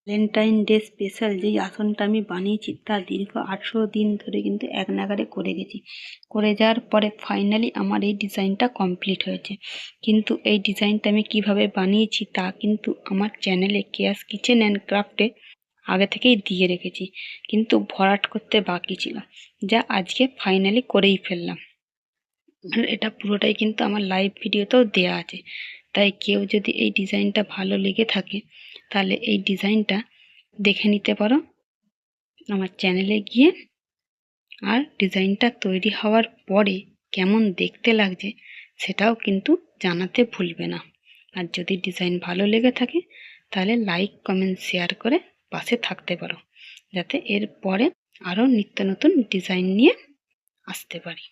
Valentine day special যেই আসনটা আমি বানিয়েছি তা দীর্ঘ 18 দিন ধরে কিন্তু এক নাগাড়ে করে গেছি। করে যাওয়ার পরে ফাইনালি আমার এই ডিজাইনটা কমপ্লিট হয়েছে। কিন্তু এই ডিজাইনটা আমি কিভাবে বানিয়েছি তা কিন্তু আমার চ্যানেলে কেয়াস কিচেন অ্যান্ড ক্রাফটে আগে থেকেই দিয়ে রেখেছি, কিন্তু ভরাট করতে বাকি ছিল, যা আজকে ফাইনালি করেই ফেললাম। আর এটা পুরোটাই কিন্তু আমার লাইভ ভিডিওতেও দেয়া আছে। তাই কেউ যদি এই ডিজাইনটা ভালো লেগে থাকে তাহলে এই ডিজাইনটা দেখে নিতে পারো আমার চ্যানেলে গিয়ে। আর ডিজাইনটা তৈরি হওয়ার পরে কেমন দেখতে লাগছে সেটাও কিন্তু জানাতে ভুলবে না। আর যদি ডিজাইন ভালো লেগে থাকে তাহলে লাইক কমেন্ট শেয়ার করে পাশে থাকতে পারো, যাতে এর পরে আরও নিত্য নতুন ডিজাইন নিয়ে আসতে পারি।